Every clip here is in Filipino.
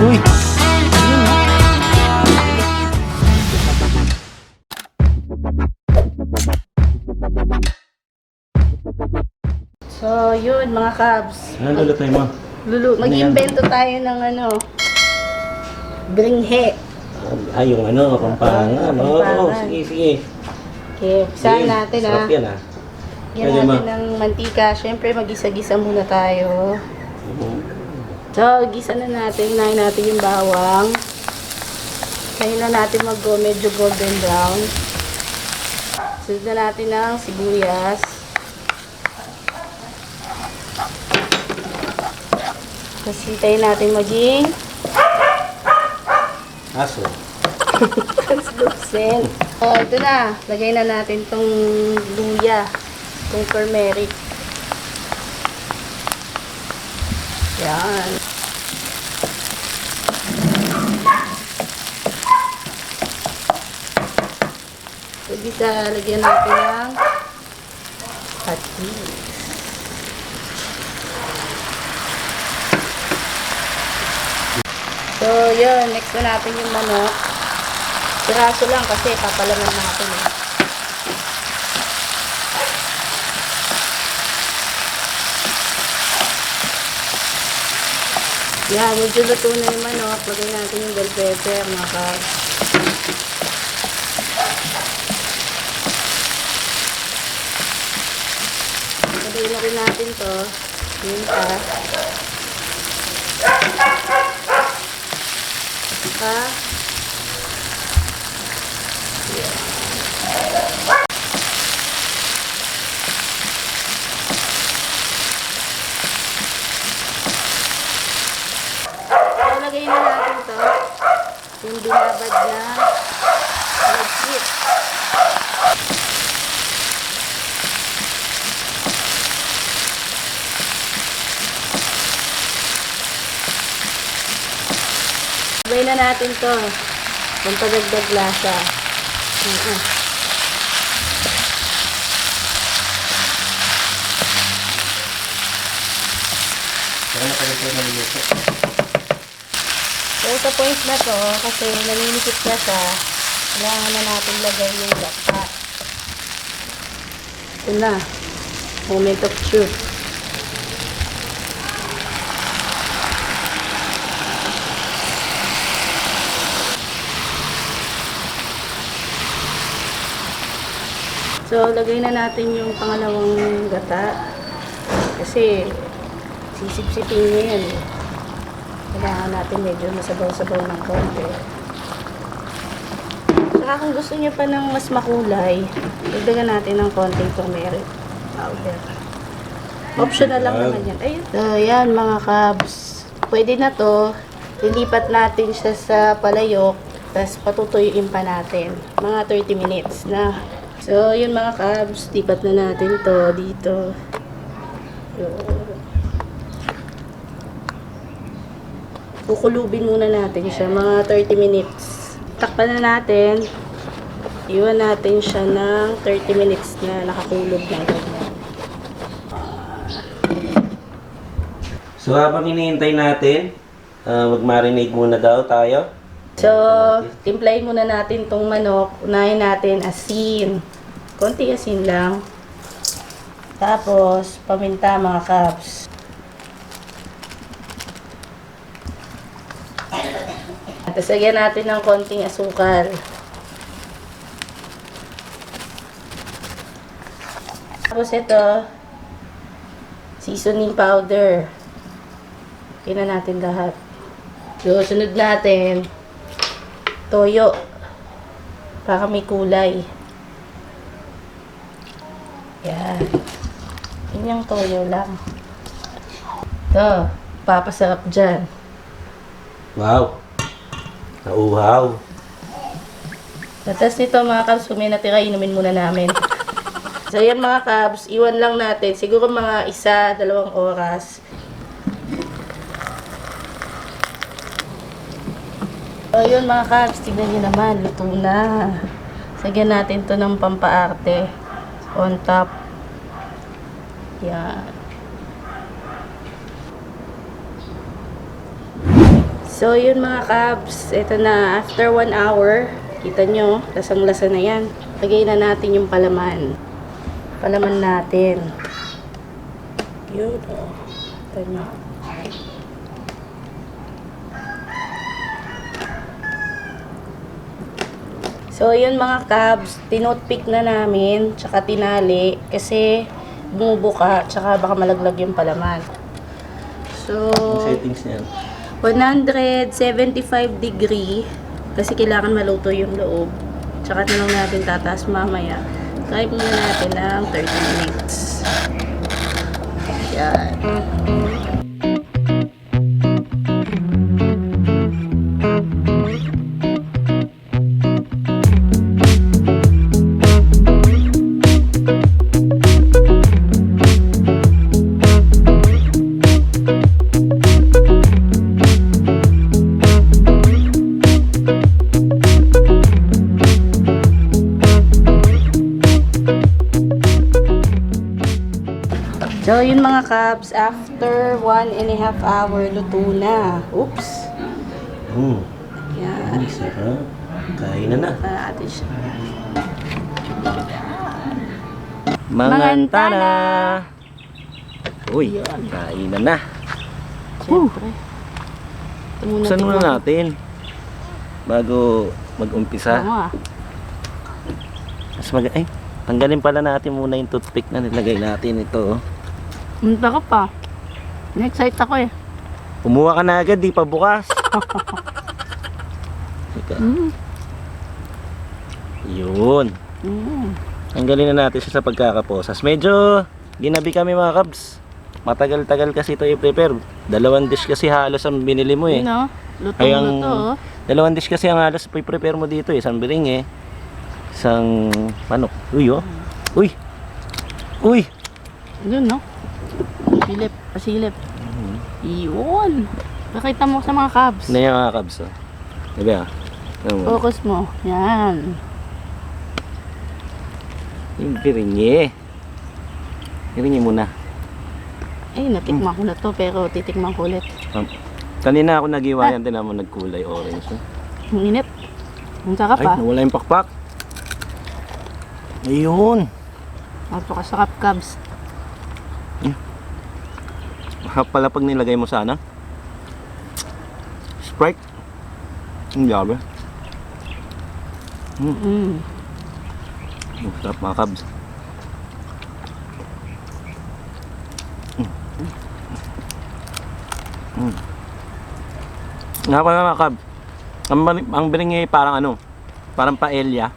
Uy! So, yun mga kabs. Ano lulutuin mo? Mag-invento tayo ng ano, bringhe. Ay, yung ano, pampangan. Oo, Pampangan. sige, sige. Okay, usahan natin Sarap yan Yan Pwede natin ng mantika. Siyempre, mag-isa-gisa muna tayo. So, gisa na natin. Hinahin natin yung bawang. Hinahin na natin medyo golden brown. Sunod na natin ng sibuyas. Tapos hintayin natin maging Aso. translucent. Oh, ito na. Lagay na natin tong luya. Itong turmeric. Yan. So, dito, lagyan natin ng patis. So, yun. Next na natin yung manok. Piraso lang kasi papalaman natin eh. Yan, medyo luto na yung manok. Lagay natin yung bell pepper, mga kabs. Lagay na rin natin to. Yun pa. Pa. Lagay na natin to. Yung binabad na legit. Lagay na natin to. Yung padagdag lasa. Saka na pala tayo naluluto. So, sa point na to, kasi naninikip na siya, kailangan na natin lagay yung gata. Ito na. Moment of truth. So, lagay na natin yung pangalawang gata. Kasi, sisip-sipin niya yan. Kailangan natin medyo masabaw-sabaw ng konti. Saka kung gusto niyo pa ng mas makulay, dagdagan natin ng konting turmeric powder. Optional lang naman yan. Ayun. So, yan mga kabs. Pwede na to. Lilipat natin siya sa palayok. Tapos patutuyuin pa natin. Mga 30 minutes na. So, yun mga kabs. Lipat na natin to dito. Kukulubin muna natin siya. Mga 30 minutes. Takpan na natin. Iwan natin siya ng 30 minutes na nakakulog na ganyan. So, habang hinihintay natin, mag-marinate muna daw tayo. So, timplahin muna natin tong manok. Unahin natin asin. Konti asin lang. Tapos, paminta mga kabs. Tapos, lagyan natin ng konting asukal. Tapos, ito, seasoning powder. Lagyan na natin lahat. So, sunod natin, toyo. Para may kulay. Yan. Yun yung toyo lang. Ito, papasarap dyan. Wow! Nauhaw! Tapos nito mga kabs, kung may natira, inumin muna namin. So yan mga kabs, iwan lang natin. Siguro mga 1-2 oras. So yun mga kabs, tignan nyo naman, luto na. Sagyan natin to ng pampaarte. On top. Yan. So, yun mga kabs. Ito na, after 1 hour, kita nyo, lasang-lasa na yan. Lagay na natin yung palaman. Palaman natin. Yun, oh. Ito nyo. So, yun mga kabs, tinotpick na namin, tsaka tinali, kasi bumubuka, tsaka baka malaglag yung palaman. So, Ang settings niyan. 175 degree, kasi kailangan maluto yung loob. Tsaka na lang natin tataas mamaya. Try muna natin ng 30 minutes. Yan. So, yun mga kabs, after 1.5 hour, luto na. Oops. Yan. Ang sarap. Kain na na. Para natin siya. Mangantana! Uy, Yan. kain na na. Siyempre. Ito muna Buksan muna tingnan. natin. Bago mag-umpisa. Oo nga. Ay, tanggalin pala natin muna yung toothpick na nilagay natin ito. Munta ka pa. Na-excite ako eh. Kumuha ka na agad, di pa bukas. Teka. Yun. Tanggalin na natin siya sa pagkakaposas. Medyo ginabi kami mga kabs. Matagal-tagal kasi ito i-prepare. 2 dish kasi halos ang binili mo eh. Yun o. Luto Ay, na ang to. 2 dish kasi ang halos i-prepare mo dito eh. Isang biring isang manok. Uy oh. Uy. Uy. Yun no. Pasilip. Pasilip. Yun. Pakita mo sa mga kabs. Ano yung mga kabs oh. Diba ah? Focus mo. Yan. Yung biringi. Biringi muna. Ay, natikman ko na to pero titikman ko ulit. Kanina ako nag-iwayan din naman nagkulay orange. Ang init. Ang sarap Ay, ah. nawala yung pakpak. Ayun. Napakasarap kabs. Mahap pala pag nilagay mo sana. Sprite. Ang gabi. Sarap mga kabs. Nga pala mga kabs. Ang biringi parang parang paella.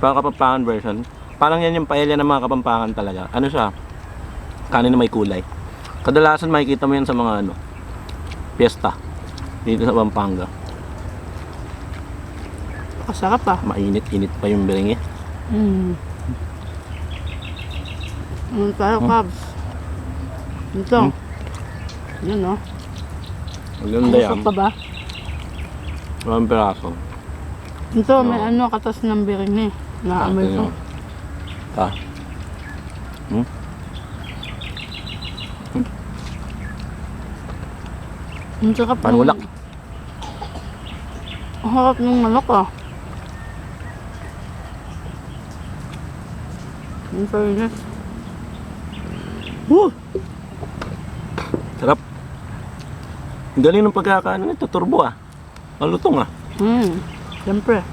Parang Kapampangan version. Parang yan yung paella ng mga Kapampangan talaga. Ano siya? Kanin na may kulay. Kadalasan makikita mo yan sa mga piyesta dito sa Pampanga. Masarap ah. Mainit-init pa yung biringi. Ang sarap kabs. Ito. Yun no. Maganda yan. Masarap pa ba? Walang peraso. Ito, may katas ng biring eh. Naamoy ko. Ah. Ang sarap ng... Panulak. Ang harap ng manok ah. Ang fairness. Woo! Sarap. Ang galing ng pagkakaano nito, turbo ah. Malutong ah. Siyempre.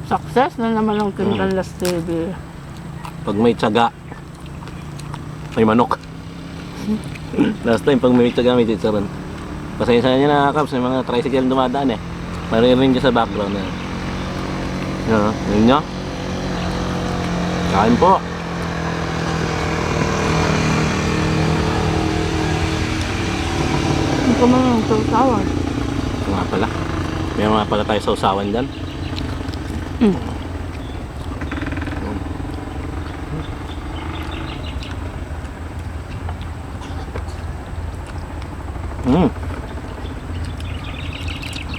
Success na naman ang Quintalas TV. Pag may tiyaga, may manok. Last time, pag may tiyaga, may chicharon. Pasensya niya na kabs, may mga tricycle dumadaan eh. Maririnig niya sa background na. Yun nyo. Kain po. Hindi ko man ang sausawan. Ito nga pala. May mga pala tayo sa usawan dyan.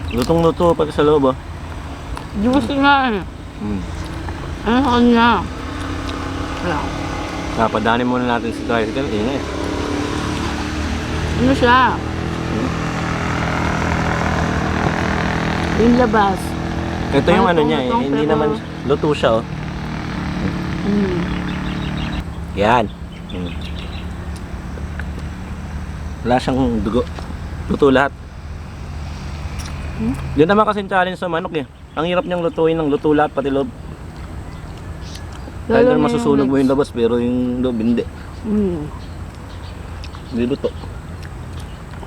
Lutong-luto pati sa loob, oh. Juicy nga eh. Ano sa kanya? Wala. Napadanin muna natin si tricycle. Ingay. Ano siya? Yung labas. Ito yung ano niya eh. Lutong, Hindi pero- naman luto siya oh. Yan. Wala siyang dugo. Luto lahat. Yun naman kasing challenge sa manok eh. Ang hirap niyang lutuin ng luto lahat pati loob. Kahit Lalo na na masusunog yung mo yung labas pero yung loob hindi. Hindi luto.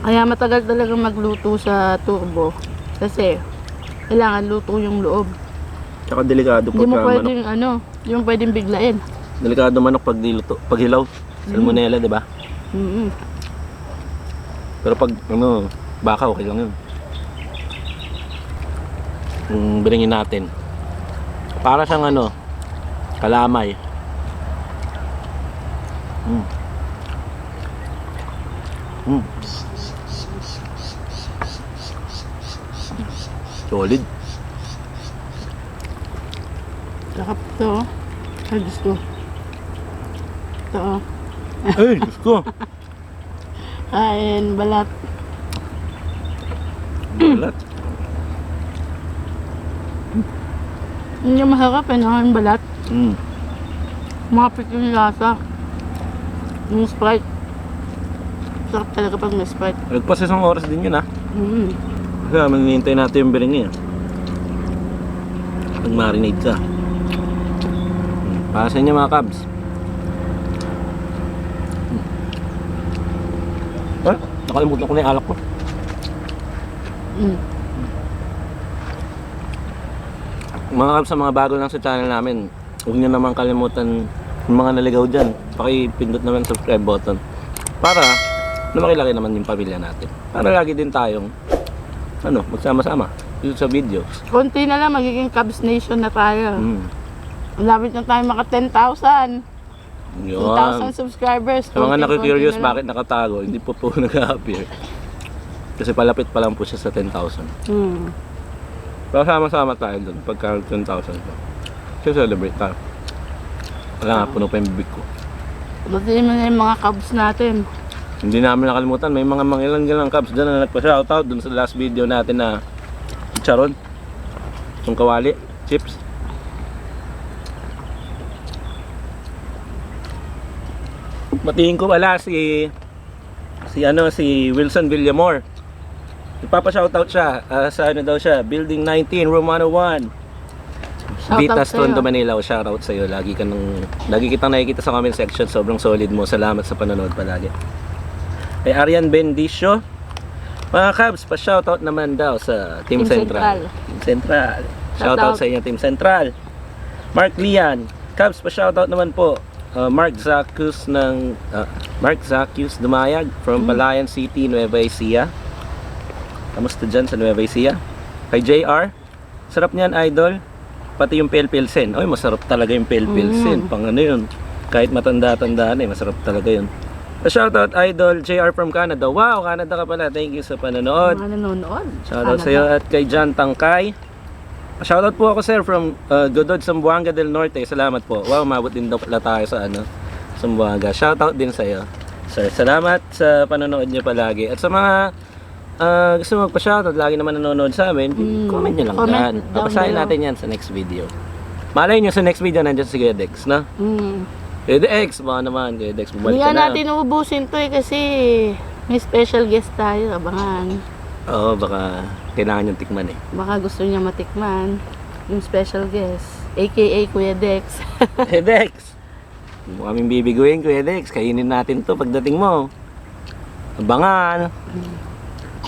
Kaya matagal talaga magluto sa turbo. Kasi kailangan luto yung loob. Tsaka delikado Hindi mo pagka manok. pwedeng hindi mo pwedeng biglain. Delikado manok pag diluto, pag hilaw. Salmonella, di ba? Pero pag baka okay lang yun. Bilingin natin. Para siyang kalamay. Solid. Sarap to. Ay, Diyos ko. Ito oh. Ay, Diyos ko. Kain, balat. Balat. Yun yung masarap eh, nakain balat. Mapit yung lasa. Yung Sprite. Sarap talaga pag may Sprite. Nagpas isang oras din yun Kaya manghihintay natin yung biringi Nag-marinate ka. Para sa inyo mga kabs. Nakalimutan ko na yung alak ko. Mga kabs, sa mga bago lang sa channel namin, huwag nyo naman kalimutan yung mga naligaw dyan. Pakipindot naman subscribe button. Para lumakilaki naman yung pamilya natin. Para lagi din tayong magsama-sama dito sa videos. Konti na lang, magiging Cubs Nation na tayo. Ang lapit na tayo maka 10,000. Yun. 10,000 subscribers. Sa mga nakikurious konti na lang. bakit nakatago, hindi po nag-appear. Kasi palapit pa lang po siya sa 10,000. Pero sama-sama tayo doon pagka 10,000 po. So celebrate tayo. Wala nga, puno pa yung bibig ko. Batiin mo na yung mga Cubs natin. Hindi namin nakalimutan, may mga mangilang-gilang Cubs dyan na nagpa-shoutout dun sa last video natin na chicharon. Yung kawali, chips. Batiin ko pala si Wilson Villamor. Ipapa-shoutout siya sa daw siya, Building 19, Room 101. Vitas sa'yo. Tondo Manila, shoutout sa iyo. Lagi kitang nakikita sa comment section. Sobrang solid mo. Salamat sa panonood palagi. Kay Arian Bendicio. Mga Cubs, pa-shoutout naman daw sa Team Team Central. Team Central. Shoutout. Shoutout sa inyo Team Central. Mark Lian. Cubs, pa-shoutout naman po. Mark Zacus Dumayag from Palayan City, Nueva Ecija. Kamusta dyan sa Nueva Ecija? Kay JR. Sarap niyan, idol. Pati yung pale pilsen. Oy, masarap talaga yung pale pilsen. Pang yun. Kahit matanda-tanda na masarap talaga yun. Shoutout idol JR from Canada. Wow, Canada ka pala. Thank you sa panonood. Mga nanonood. Shoutout sa iyo at kay John Tangkay. Shoutout po ako sir from Godod, Zamboanga del Norte. Salamat po. Wow, mabot din daw pala tayo sa Zamboanga. Shoutout din sa iyo. Sir, salamat sa panonood niyo palagi. At sa mga gusto mo magpa-shoutout, lagi naman nanonood sa amin, comment nyo lang Comment dyan. down Papasahin below. natin yan sa next video. Malay nyo sa next video, nandiyan si Kuya Dex, no? Kuya Dex, baka naman, Kuya Dex, bumalik Hindi ka nga na. natin uubusin to kasi may special guest tayo. Abangan. Oo, baka kailangan yung tikman eh. Baka gusto niya matikman yung special guest. AKA Kuya Dex. Kuya Dex, hindi mo kaming bibiguin, Kuya Dex. Kainin natin to pagdating mo. Abangan.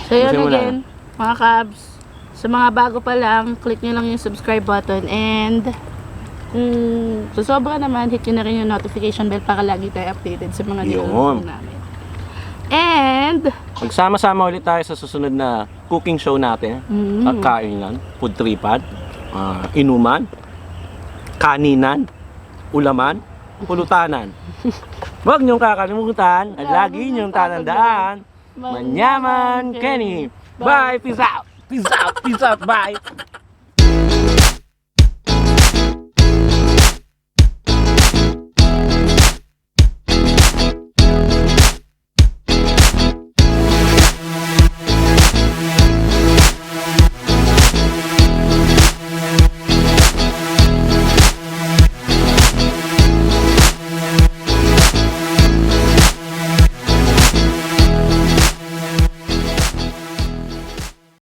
So yun Ubusin mo na. again, mga Cubs. Sa mga bago pa lang, click nyo lang yung subscribe button and kung sobra naman, hit nyo na rin yung notification bell para lagi tayo updated sa mga Yun. niluluto namin. And Magsama-sama ulit tayo sa susunod na cooking show natin. At kainan, food tripan, inuman, kaninan, ulaman, pulutanan. Huwag niyong kakalimutan at lagi niyong tatandaan, Manyaman Kenny. Bye, peace out, peace out, peace out, bye.